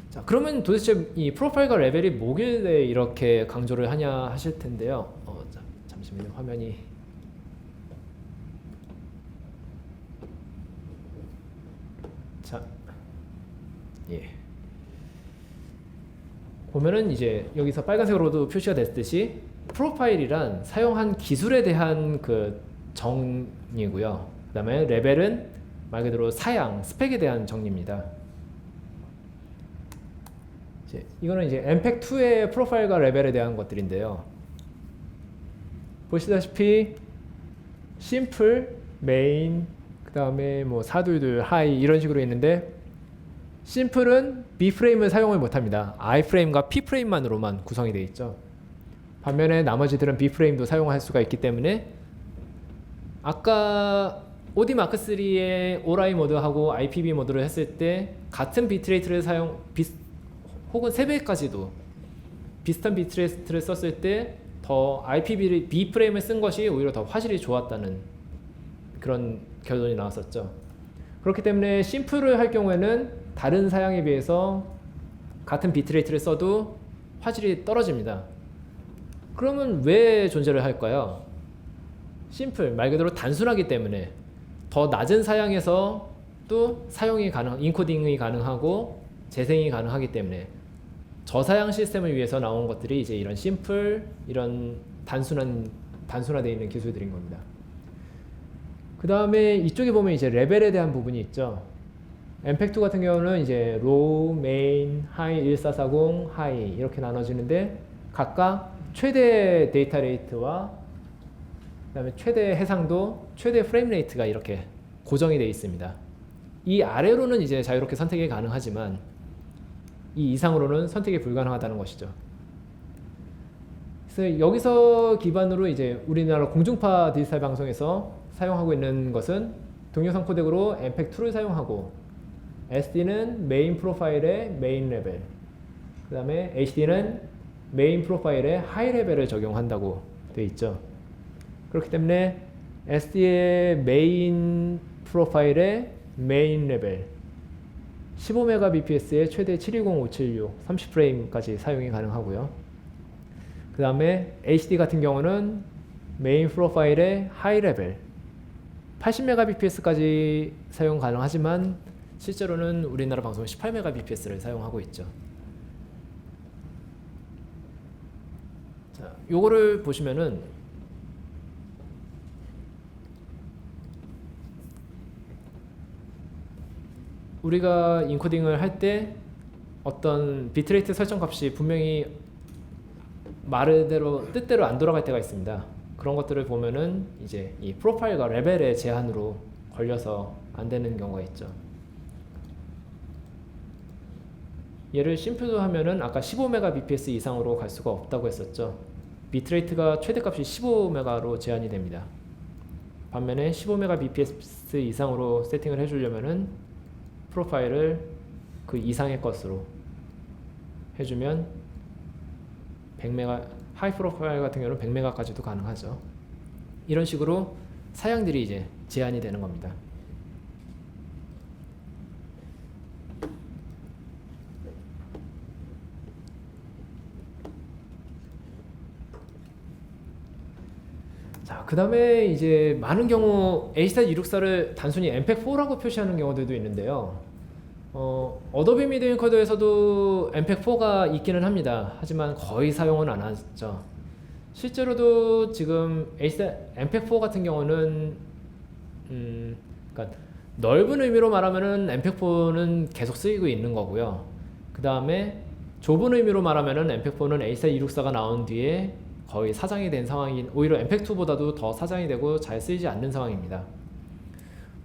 자, 그러면 도대체 이 프로파일과 레벨이 뭐길래 이렇게 강조를 하냐 하실 텐데요. 잠시만요. 화면이 자, 예. 보면은 이제 여기서 빨간색으로도 표시가 됐듯이 프로파일이란 사용한 기술에 대한 그 정의고요. 그 다음에 레벨은 말 그대로 사양, 스펙에 대한 정의입니다. 이거는 이제 엠팩2의 프로파일과 레벨에 대한 것들인데요. 보시다시피 심플, 메인, 그 다음에 뭐 422, 하이 이런 식으로 있는데 심플은 B프레임을 사용을 못합니다. I프레임과 P프레임만으로만 구성이 되어 있죠. 반면에 나머지들은 B프레임도 사용할 수가 있기 때문에 아까 OD 마크3의 ORI 모드하고 IPB 모드를 했을 때 같은 비트레이트를 혹은 3배까지도 비슷한 비트레이트를 썼을 때 더 B프레임을 쓴 것이 오히려 더 화질이 좋았다는 그런 결론이 나왔었죠. 그렇기 때문에 심플을 할 경우에는 다른 사양에 비해서 같은 비트레이트를 써도 화질이 떨어집니다. 그러면 왜 존재를 할까요? 심플, 말 그대로 단순하기 때문에 더 낮은 사양에서 또 인코딩이 가능하고 재생이 가능하기 때문에 저사양 시스템을 위해서 나온 것들이 이제 이런 심플, 이런 단순화되어 있는 기술들인 겁니다. 그 다음에 이쪽에 보면 이제 레벨에 대한 부분이 있죠. 엠팩2 같은 경우는 이제 로우, 메인, 하이, 1440, 하이 이렇게 나눠지는데 각각 최대 데이터 레이트와 그 다음에 최대 해상도, 최대 프레임 레이트가 이렇게 고정이 되어 있습니다. 이 아래로는 이제 자유롭게 선택이 가능하지만 이 이상으로는 선택이 불가능하다는 것이죠. 그래서 여기서 기반으로 이제 우리나라 공중파 디지털 방송에서 사용하고 있는 것은 동영상 코덱으로 엠팩2를 사용하고 SD는 메인 프로파일의 메인 레벨, 그 다음에 HD는 메인 프로파일의 하이 레벨을 적용한다고 되어 있죠. 그렇기 때문에 SD의 메인 프로파일의 메인 레벨 15Mbps의 최대 720, 576, 30프레임까지 사용이 가능하고요. 그 그 다음에 HD 같은 경우는 메인 프로파일의 하이 레벨 80mbps까지 사용 가능하지만 실제로는 우리나라 방송은 18mbps를 사용하고 있죠. 자, 요거를 보시면은 우리가 인코딩을 할 때 어떤 비트레이트 설정 값이 분명히 말대로 뜻대로 안 돌아갈 때가 있습니다. 그런 것들을 보면은 이제 이 프로파일과 레벨의 제한으로 걸려서 안 되는 경우가 있죠. 얘를 심플로 하면은 아까 15mbps 이상으로 갈 수가 없다고 했었죠. 비트레이트가 최대값이 15메가로 제한이 됩니다. 반면에 15mbps 이상으로 세팅을 해주려면은 프로파일을 그 이상의 것으로 해주면 100메가, 하이 프로파일 같은 경우는 100메가까지도 가능하죠. 이런 식으로 사양들이 이제 제한이 되는 겁니다. 자, 그 다음에 이제 많은 경우 A264를 단순히 MPEG-4라고 표시하는 경우들도 있는데요. 어도비 미디어 인코더에서도 MPEG-4가 있기는 합니다. 하지만 거의 사용은 안 하죠. 실제로도 지금 MPEG-4 같은 경우는 그러니까 넓은 의미로 말하면은 MPEG-4는 계속 쓰이고 있는 거고요. 그 다음에 좁은 의미로 말하면은 MPEG-4는 A264가 나온 뒤에 거의 사장이 된 상황인, 오히려 MPEG-2보다도 더 사장이 되고 잘 쓰이지 않는 상황입니다.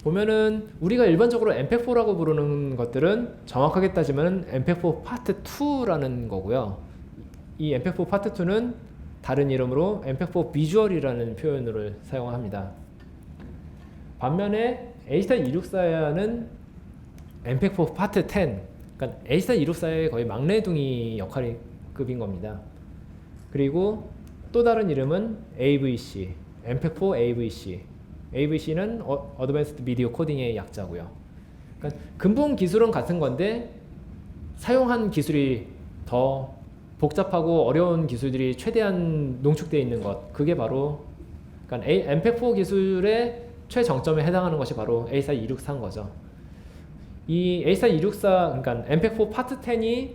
보면은 우리가 일반적으로 MPEG-4라고 부르는 것들은 정확하게 따지면 MPEG-4 파트 2라는 거고요. 이 MPEG-4 파트 2는 다른 이름으로 MPEG-4 비주얼이라는 표현을 사용합니다. 반면에 A264는 MPEG-4 파트 10, 그러니까 A264의 거의 막내둥이 역할급인 겁니다. 그리고 또 다른 이름은 AVC, MPEG-4 AVC. AVC는 Advanced Video Coding의 약자고요. 그러니까 근본 기술은 같은 건데 사용한 기술이 더 복잡하고 어려운 기술들이 최대한 농축되어 있는 것, 그게 바로 그러니까 MPEG-4 기술의 최정점에 해당하는 것이 바로 A4264인 거죠. 이 A4264, 그러니까 MPEG-4 파트 10이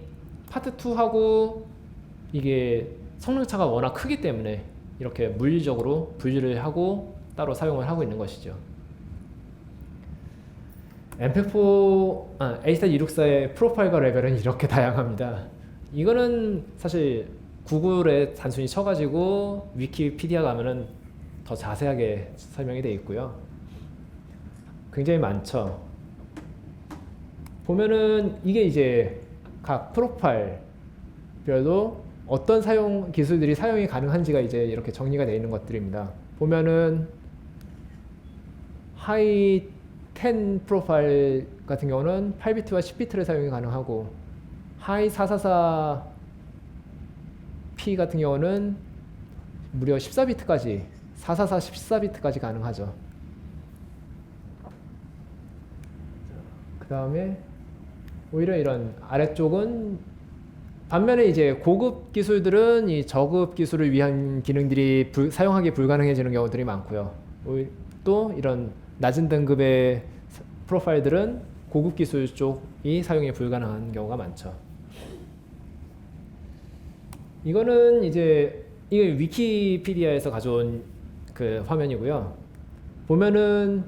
파트 2하고 이게 성능차가 워낙 크기 때문에 이렇게 물리적으로 분리를 하고 따로 사용을 하고 있는 것이죠. MPEG-4, A264의 프로파일과 레벨은 이렇게 다양합니다. 이거는 사실 구글에 단순히 쳐가지고 위키피디아 가면은 더 자세하게 설명이 되어 있고요. 굉장히 많죠. 보면은 이게 이제 각 프로파일별로 어떤 사용 기술들이 사용이 가능한지가 이제 이렇게 정리가 되어 있는 것들입니다. 보면은 하이 10 프로파일 같은 경우는 8비트와 10비트를 사용이 가능하고, 하이 444P 같은 경우는 무려 14비트까지 444 14비트까지 가능하죠. 그 다음에 오히려 이런 아래쪽은 반면에 이제 고급 기술들은 이 저급 기술을 위한 기능들이 사용하기 불가능해지는 경우들이 많고요. 또 이런 낮은 등급의 프로파일들은 고급 기술 쪽이 사용이 불가능한 경우가 많죠. 이거는 이제 이게 위키피디아에서 가져온 그 화면이고요. 보면은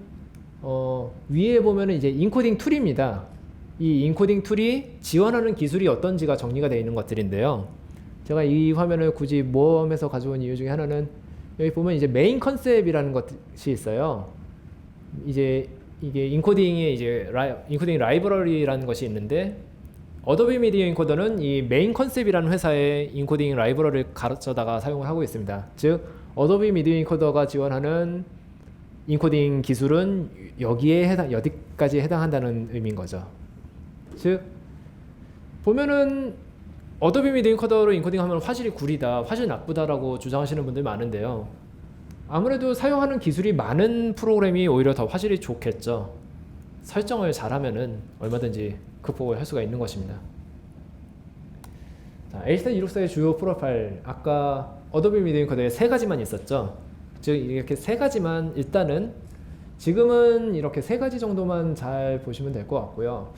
위에 보면은 이제 인코딩 툴입니다. 이 인코딩 툴이 지원하는 기술이 어떤지가 정리가 되어 있는 것들인데요. 제가 이 화면을 굳이 모험에서 가져온 이유 중에 하나는 여기 보면 이제 메인 컨셉이라는 것이 있어요. 이제 이게 인코딩에 이제 인코딩 라이브러리라는 것이 있는데, 어도비 미디어 인코더는 이 메인 컨셉이라는 회사의 인코딩 라이브러리를 가르쳐다가 사용을 하고 있습니다. 즉 어도비 미디어 인코더가 지원하는 인코딩 기술은 여기까지 해당한다는 의미인 거죠. 즉 보면은 어도비 미디어 인코더로 인코딩하면 화질이 구리다, 화질 나쁘다라고 주장하시는 분들 많은데요. 아무래도 사용하는 기술이 많은 프로그램이 오히려 더 화질이 좋겠죠. 설정을 잘하면은 얼마든지 극복을 할 수가 있는 것입니다. 자, A264의 주요 프로파일, 아까 어도비 미디어 인코더에 세 가지만 있었죠. 즉 이렇게 세 가지만 일단은 지금은 이렇게 세 가지 정도만 잘 보시면 될 것 같고요.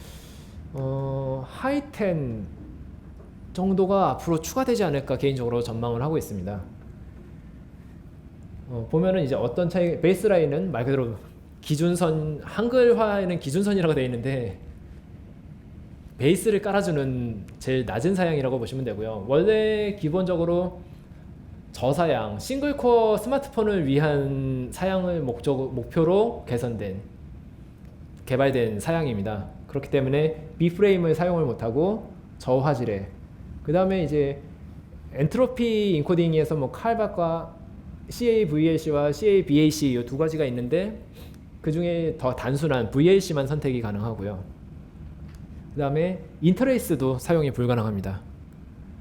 하이10 정도가 앞으로 추가되지 않을까 개인적으로 전망을 하고 있습니다. 보면은 이제 어떤 차이, 베이스라인은 말 그대로 기준선, 한글화에는 기준선이라고 되어 있는데 베이스를 깔아주는 제일 낮은 사양이라고 보시면 되고요. 원래 기본적으로 저사양, 싱글코어 스마트폰을 위한 사양을 목표로 개발된 사양입니다. 그렇기 때문에 B프레임을 사용을 못하고 저화질에, 그 다음에 이제 엔트로피 인코딩에서 뭐 칼박과 CAVLC와 CABAC 이 두 가지가 있는데 그 중에 더 단순한 VLC만 선택이 가능하고요. 그 다음에 인터레이스도 사용이 불가능합니다.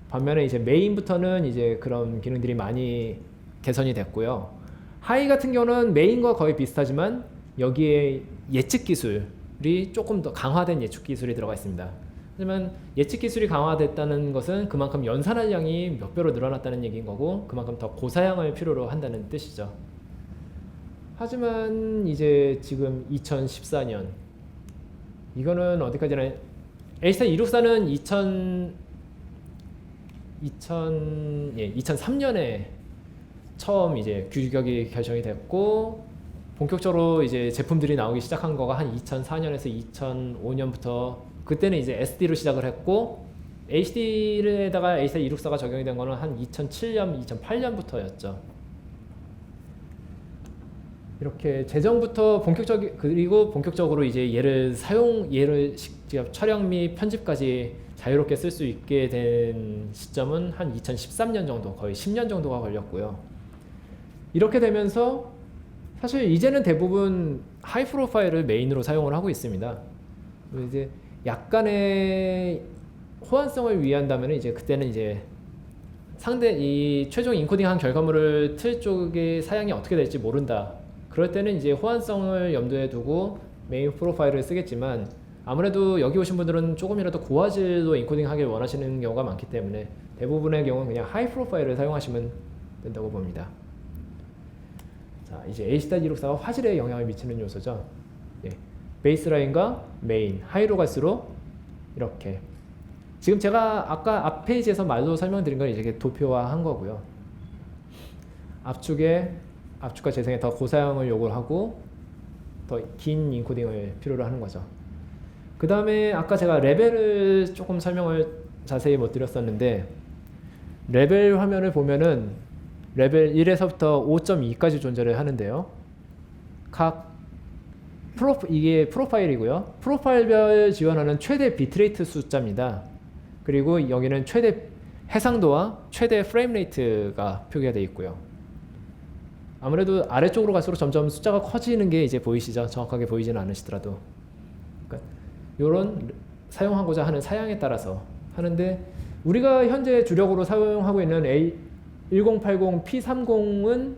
반면에 이제 메인부터는 이제 그런 기능들이 많이 개선이 됐고요. 하이 같은 경우는 메인과 거의 비슷하지만 여기에 예측 기술이 조금 더 강화된 예측 기술이 들어가 있습니다. 하지만 예측 기술이 강화됐다는 것은 그만큼 연산할량이 몇 배로 늘어났다는 얘기인 거고 그만큼 더 고사양을 필요로 한다는 뜻이죠. 하지만 이제 지금 2014년 이거는 어디까지나 H.264는 2003년에 처음 이제 규격이 결정이 됐고 본격적으로 이제 제품들이 나오기 시작한 거가 한 2004년에서 2005년부터 그때는 이제 SD로 시작을 했고 HD에다가 H.264가 적용이 된 거는 한 2007년, 2008년부터였죠. 이렇게 재정부터 본격적으로 이제 얘를 직접 촬영 및 편집까지 자유롭게 쓸 수 있게 된 시점은 한 2013년 정도, 거의 10년 정도가 걸렸고요. 이렇게 되면서 사실 이제는 대부분 하이 프로파일을 메인으로 사용을 하고 있습니다. 이제 약간의 호환성을 위한다면 이제 그때는 이제 이 최종 인코딩한 결과물을 틀 쪽의 사양이 어떻게 될지 모른다. 그럴 때는 이제 호환성을 염두에 두고 메인 프로파일을 쓰겠지만 아무래도 여기 오신 분들은 조금이라도 고화질로 인코딩 하길 원하시는 경우가 많기 때문에 대부분의 경우는 그냥 하이 프로파일을 사용하시면 된다고 봅니다. 자, 이제 H.264가 화질에 영향을 미치는 요소죠. 예. 베이스라인과 메인, 하이로 갈수록 이렇게 지금 제가 아까 앞 페이지에서 말로 설명드린 걸 이제 도표화한 거고요. 압축과 재생에 더 고사양을 요구를 하고 더 긴 인코딩을 필요로 하는 거죠. 그 다음에 아까 제가 레벨을 조금 설명을 자세히 못 드렸었는데 레벨 화면을 보면은 레벨 1에서부터 5.2까지 존재를 하는데요. 이게 프로파일이고요. 프로파일별 지원하는 최대 비트레이트 숫자입니다. 그리고 여기는 최대 해상도와 최대 프레임 레이트가 표기가 되어 있고요. 아무래도 아래쪽으로 갈수록 점점 숫자가 커지는 게 이제 보이시죠? 정확하게 보이지는 않으시더라도. 그러니까 이런 사용하고자 하는 사양에 따라서 하는데 우리가 현재 주력으로 사용하고 있는 A1080 P30은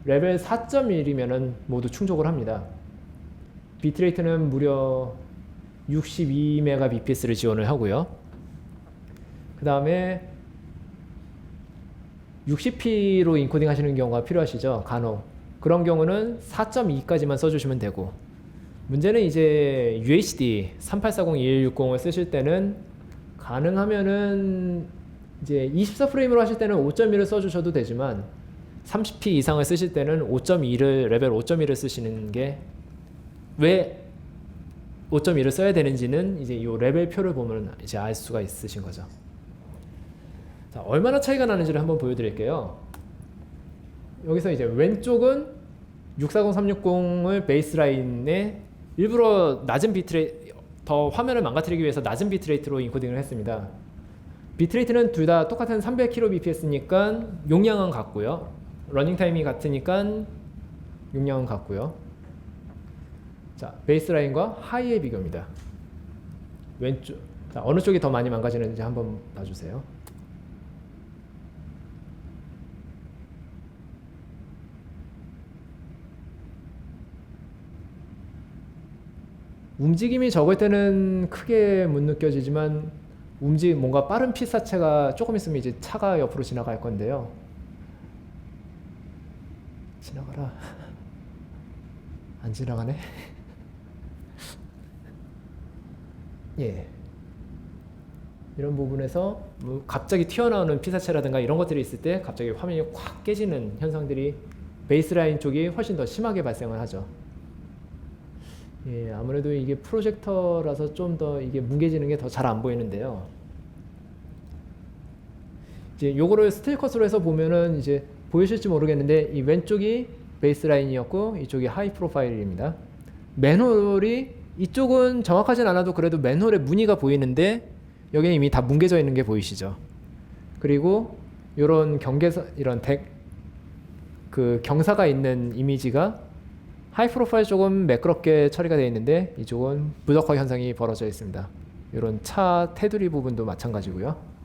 레벨 4.1이면 모두 충족을 합니다. 비트레이트는 무려 62Mbps를 지원을 하고요. 그 다음에 60p로 인코딩 하시는 경우가 필요하시죠. 간혹. 그런 경우는 4.2까지만 써주시면 되고 문제는 이제 UHD 3840-2160을 쓰실 때는 가능하면은 이제 24프레임으로 하실 때는 5.1을 써주셔도 되지만 30p 이상을 쓰실 때는 레벨 5.1을 쓰시는 게 왜 5.1을 써야 되는지는 이제 이 레벨표를 보면 이제 알 수가 있으신 거죠. 자, 얼마나 차이가 나는지를 한번 보여드릴게요. 여기서 이제 왼쪽은 640360을 베이스라인에 일부러 낮은 비트레이트, 더 화면을 망가뜨리기 위해서 낮은 비트레이트로 인코딩을 했습니다. 비트레이트는 둘 다 똑같은 300kbps니까 용량은 같고요. 러닝타임이 같으니까 용량은 같고요. 자, 베이스라인과 하이의 비교입니다. 왼쪽, 자, 어느 쪽이 더 많이 망가지는지 한번 봐주세요. 움직임이 적을 때는 크게 못 느껴지지만 뭔가 빠른 피사체가 조금 있으면 이제 차가 옆으로 지나갈 건데요. 지나가라. 안 지나가네. 예. 이런 부분에서 뭐 갑자기 튀어나오는 피사체라든가 이런 것들이 있을 때 갑자기 화면이 확 깨지는 현상들이 베이스라인 쪽이 훨씬 더 심하게 발생을 하죠. 예, 아무래도 이게 프로젝터라서 좀 더 이게 뭉개지는 게 더 잘 안 보이는데요. 이제 요거를 스틸 컷으로 해서 보면은 이제 보이실지 모르겠는데 이 왼쪽이 베이스라인이었고 이쪽이 하이 프로파일입니다. 맨홀이 이쪽은 정확하진 않아도 그래도 맨홀의 무늬가 보이는데 여기는 이미 다 뭉개져 있는 게 보이시죠. 그리고 이런 경계선 이런 그 경사가 있는 이미지가 하이 프로파일 쪽은 매끄럽게 처리가 되어 있는데 이쪽은 무덕화 현상이 벌어져 있습니다. 이런 차 테두리 부분도 마찬가지고요.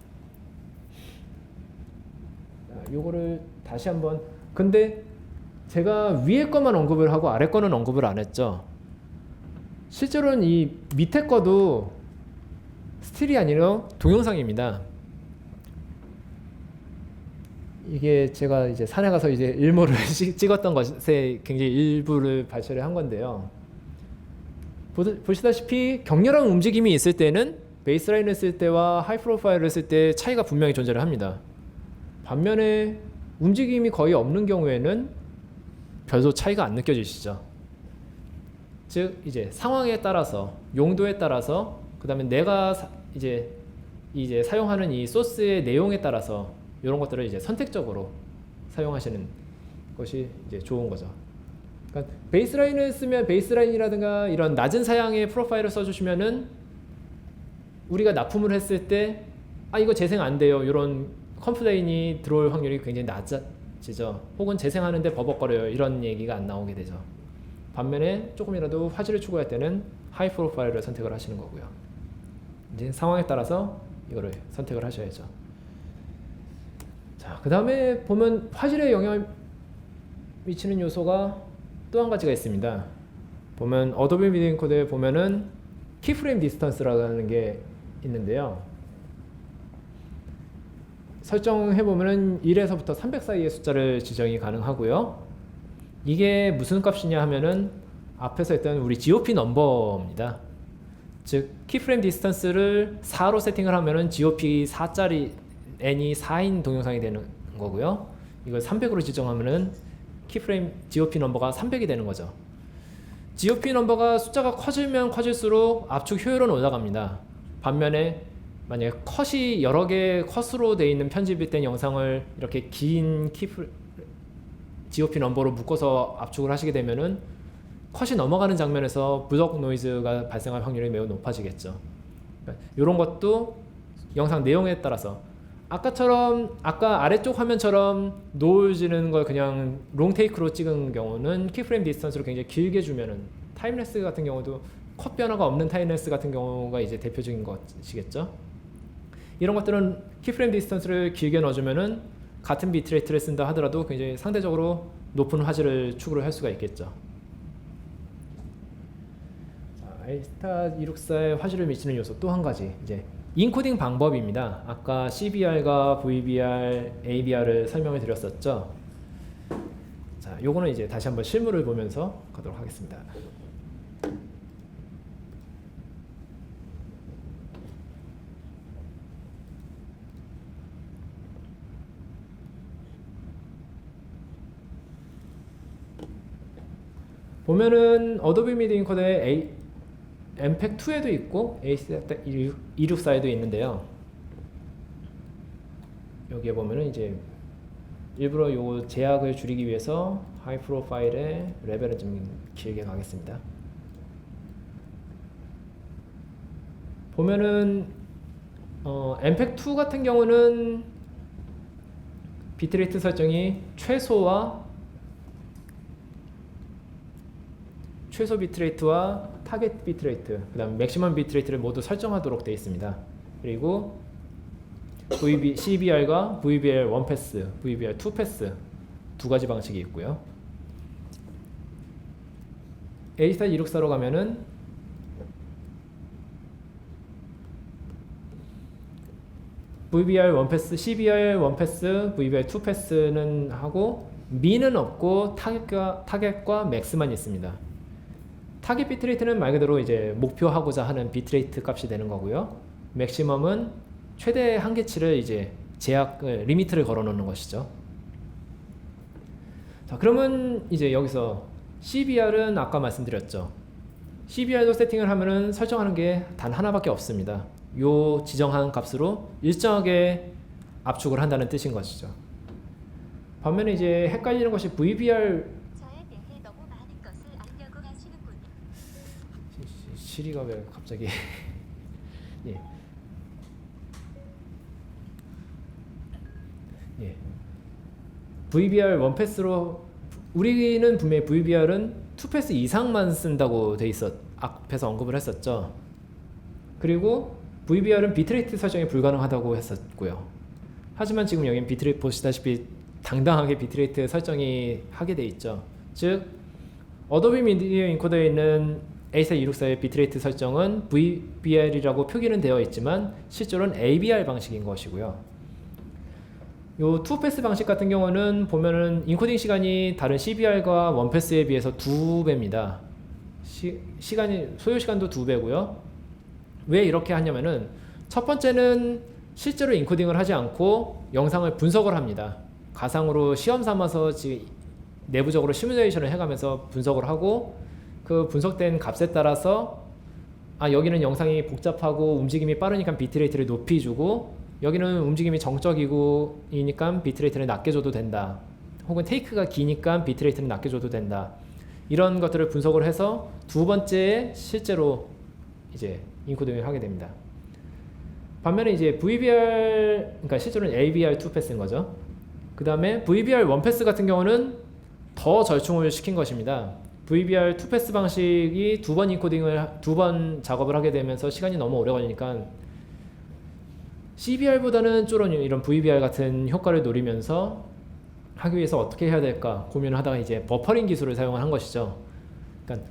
자, 요거를 다시 한번 근데 제가 위에 것만 언급을 하고 아래 거는 언급을 안 했죠. 실제로는 이 밑에 거도 스틸이 아니라 동영상입니다. 이게 제가 이제 산에 가서 이제 일모를 찍었던 것에 굉장히 일부를 발췌를 한 건데요. 보시다시피 격렬한 움직임이 있을 때는 베이스라인을 쓸 때와 하이 프로파일을 쓸 때 차이가 분명히 존재를 합니다. 반면에 움직임이 거의 없는 경우에는 별도 차이가 안 느껴지시죠. 즉 이제 상황에 따라서 용도에 따라서 그다음에 내가 이제 사용하는 이 소스의 내용에 따라서 이런 것들을 이제 선택적으로 사용하시는 것이 이제 좋은 거죠. 그러니까 베이스라인을 쓰면 베이스라인이라든가 이런 낮은 사양의 프로파일을 써주시면은 우리가 납품을 했을 때 이거 재생 안 돼요. 이런 컴플레인이 들어올 확률이 굉장히 낮아지죠. 혹은 재생하는데 버벅거려요. 이런 얘기가 안 나오게 되죠. 반면에 조금이라도 화질을 추구할 때는 하이 프로파일을 선택을 하시는 거고요. 이제 상황에 따라서 이거를 선택을 하셔야죠. 자, 그 다음에 보면 화질에 영향을 미치는 요소가 또 한 가지가 있습니다. 보면 어도비 미디어 인코더에 보면은 키프레임 디스턴스라는 게 있는데요. 설정해 보면은 1에서부터 300 사이의 숫자를 지정이 가능하고요. 이게 무슨 값이냐 하면은 앞에서 했던 우리 GOP 넘버입니다. 즉 키프레임 디스턴스를 4로 세팅을 하면은 GOP 4짜리 n이 4인 동영상이 되는 거고요. 이걸 300으로 지정하면은 키프레임 GOP 넘버가 300이 되는 거죠. GOP 넘버가 숫자가 커지면 커질수록 압축 효율은 올라갑니다. 반면에 만약에 컷이 여러 개 컷으로 되어 있는 편집이 된 영상을 이렇게 긴 GOP 넘버로 묶어서 압축을 하시게 되면은 컷이 넘어가는 장면에서 부적 노이즈가 발생할 확률이 매우 높아지겠죠. 그러니까 이런 것도 영상 내용에 따라서 아까 아래쪽 화면처럼 노을지는 걸 그냥 롱테이크로 찍은 경우는 키프레임 디스턴스를 굉장히 길게 주면은 타임레스 같은 경우도 컷 변화가 없는 타임레스 같은 경우가 이제 대표적인 것이겠죠. 이런 것들은 키프레임 디스턴스를 길게 넣어주면은 같은 비트레이트를 쓴다 하더라도 굉장히 상대적으로 높은 화질을 추구를 할 수가 있겠죠. 아이스타 264의 화질을 미치는 요소 또 한 가지 이제 인코딩 방법입니다. 아까 CBR과 VBR, ABR을 설명을 드렸었죠. 자, 요거는 이제 다시 한번 실물을 보면서 가도록 하겠습니다. 보면은 어도비 미디어 인코더의 엠팩2에도 있고 ACS264에도 있는데요. 여기에 보면은 이제 일부러 요 제약을 줄이기 위해서 하이 프로파일의 레벨을 좀 길게 가겠습니다. 보면은 엠팩2 같은 경우는 비트레이트 설정이 최소 비트레이트와 타겟 비트레이트, 그 다음 맥시멈 비트레이트를 모두 설정하도록 되어 있습니다. 그리고 CBR과 VBR 1패스, VBR 2패스 두 가지 방식이 있고요. A264로 가면은 VBR 1패스, CBR 1패스, VBR 2패스는 하고 민은 없고 타겟과 맥스만 있습니다. 타겟 비트레이트는 말 그대로 이제 목표하고자 하는 비트레이트 값이 되는 거고요. 맥시멈은 최대 한계치를 이제 리미트를 걸어 놓는 것이죠. 자, 그러면 이제 여기서 CBR은 아까 말씀드렸죠. CBR도 세팅을 하면은 설정하는 게 단 하나밖에 없습니다. 요 지정한 값으로 일정하게 압축을 한다는 뜻인 것이죠. 반면에 이제 헷갈리는 것이 VBR 시리가 왜 갑자기 예. 예. VBR 원패스로 우리는 분명히 VBR은 2패스 이상만 쓴다고 돼 있었 앞에서 언급을 했었죠. 그리고 VBR은 비트레이트 설정이 불가능하다고 했었고요. 하지만 지금 여기 비트레이트 보시다시피 당당하게 비트레이트 설정이 하게 돼 있죠. 즉 어도비 미디어 인코더에 있는 A4264의 비트레이트 설정은 VBR이라고 표기는 되어 있지만 실제로는 ABR 방식인 것이고요. 요 2패스 방식 같은 경우는 보면은 인코딩 시간이 다른 CBR과 1패스에 비해서 2배입니다. 시간이 소요 시간도 2배고요. 왜 이렇게 하냐면은 첫 번째는 실제로 인코딩을 하지 않고 영상을 분석을 합니다. 가상으로 시험 삼아서 지금 내부적으로 시뮬레이션을 해가면서 분석을 하고 그 분석된 값에 따라서 여기는 영상이 복잡하고 움직임이 빠르니까 비트레이트를 높이 주고 여기는 움직임이 정적이고 이니까 비트레이트를 낮게 줘도 된다. 혹은 테이크가 기니까 비트레이트는 낮게 줘도 된다. 이런 것들을 분석을 해서 두 번째에 실제로 이제 인코딩을 하게 됩니다. 반면에 이제 VBR, 그러니까 실제로는 ABR 2패스인 거죠. 그 다음에 VBR 1패스 같은 경우는 더 절충을 시킨 것입니다. VBR 2패스 방식이 두 번 작업을 하게 되면서 시간이 너무 오래 걸리니까 CBR보다는 좀 이런 VBR 같은 효과를 노리면서 하기 위해서 어떻게 해야 될까 고민을 하다가 이제 버퍼링 기술을 사용한 것이죠. 그러니까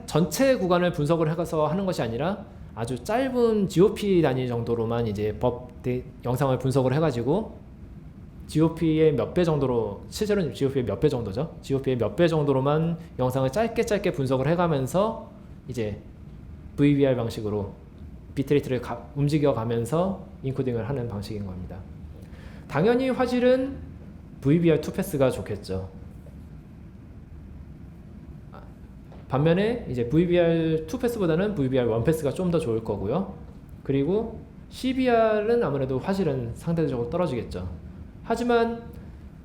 전체 구간을 분석을 해서 하는 것이 아니라 아주 짧은 GOP 단위 정도로만 이제 영상을 분석을 해가지고 GOP의 몇 배 정도로, 실제로는 GOP의 몇 배 정도죠. GOP의 몇 배 정도로만 영상을 짧게 분석을 해가면서 이제 VBR 방식으로 비트레이트를 움직여가면서 인코딩을 하는 방식인 겁니다. 당연히 화질은 VBR 2패스가 좋겠죠. 반면에 이제 VBR 2패스보다는 VBR 1패스가 좀 더 좋을 거고요. 그리고 CBR은 아무래도 화질은 상대적으로 떨어지겠죠. 하지만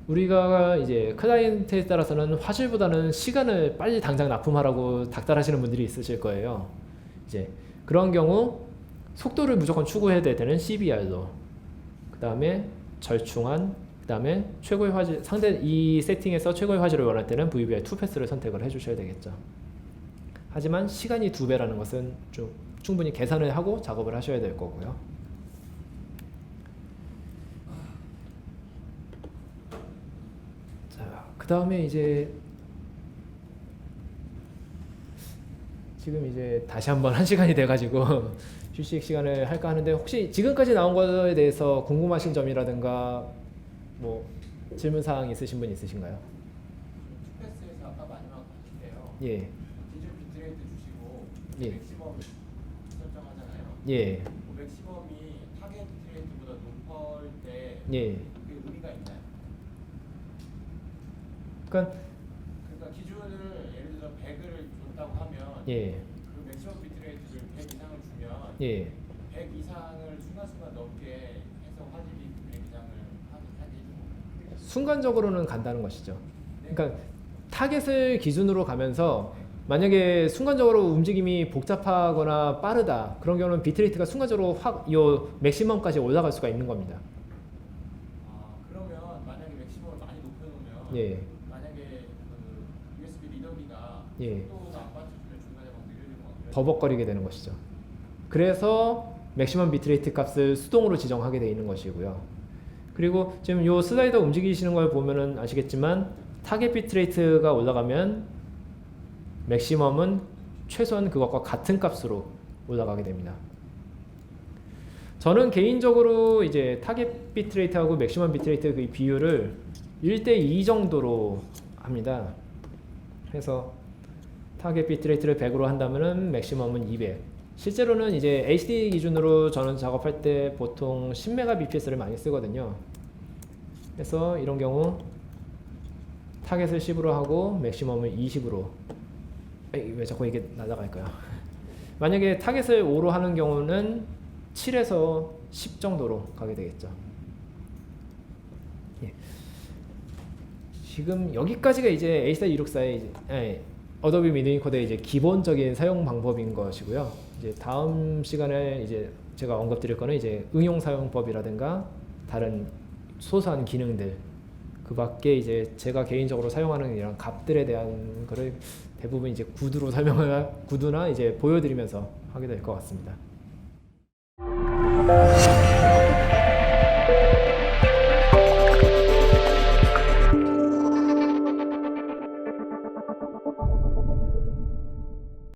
우리가 이제 클라이언트에 따라서는 화질보다는 시간을 빨리 당장 납품하라고 닥달하시는 분들이 있으실 거예요. 이제 그런 경우 속도를 무조건 추구해야 되는 CBR로, 그 다음에 절충한, 그 다음에 최고의 화질, 이 세팅에서 최고의 화질을 원할 때는 VBR 2패스를 선택을 해주셔야 되겠죠. 하지만 시간이 2배라는 것은 좀 충분히 계산을 하고 작업을 하셔야 될 거고요. 자, 그 다음에 이제 지금 이제 다시 한번 1시간이 돼가지고 휴식 시간을 할까 하는데, 혹시 지금까지 나온 것에 대해서 궁금하신 점이라든가 뭐 질문사항 있으신 분 있으신가요? 투패스에서 아까 마지막 봤는데요. 예. 기준 비트레이트 주시고 예. 맥시멈 설정하잖아요. 예. 그 맥시멈이 타겟 비트레이트보다 높을 때 예. 그게 의미가 있나요? 그러니까 기준을 예를 들어 100을 줬다고 하면 예. 그 맥시멈 비트레이트를 100 이상을 주면 예. 100 이상을 순간순간 넘게 해서 화질이 100 이상을 하게 해주는 거예요. 순간적으로는 간다는 것이죠. 네. 그러니까 타겟을 기준으로 가면서 만약에 순간적으로 움직임이 복잡하거나 빠르다, 그런 경우는 비트레이트가 순간적으로 확 요 맥시멈까지 올라갈 수가 있는 겁니다. 그러면 만약에 맥시멈을 많이 높여놓으면 예. 만약에 그 USB 리더기가 예. 속도가 안 받쳐주면 중간에 막 느려지는 거 같아요. 버벅거리게 되는 것이죠. 그래서 맥시멈 비트레이트 값을 수동으로 지정하게 되어 있는 것이고요. 그리고 지금 요 슬라이더 움직이시는 걸 보면은 아시겠지만 타겟 비트레이트가 올라가면 맥시멈은 최소한 그것과 같은 값으로 올라가게 됩니다. 저는 개인적으로 이제 타겟 비트레이트하고 맥시멈 비트레이트 그 비율을 1대2 정도로 합니다. 그래서 타겟 비트레이트를 100으로 한다면은 맥시멈은 200. 실제로는 이제 HD 기준으로 저는 작업할 때 보통 10Mbps를 많이 쓰거든요. 그래서 이런 경우 타겟을 10으로 하고 맥시멈을 20으로. 왜 자꾸 이게 날아갈까요? 만약에 타겟을 5로 하는 경우는 7에서 10 정도로 가게 되겠죠. 예. 지금 여기까지가 이제 A4-264의 어도비 미드인 코드의 이제 기본적인 사용 방법인 것이고요. 이제 다음 시간에 이제 제가 언급드릴 거는 이제 응용 사용법이라든가 다른 소소한 기능들, 그 밖에 이제 제가 개인적으로 사용하는 이런 값들에 대한 거를 대부분 이제 구두나 이제 보여드리면서 하게 될 것 같습니다.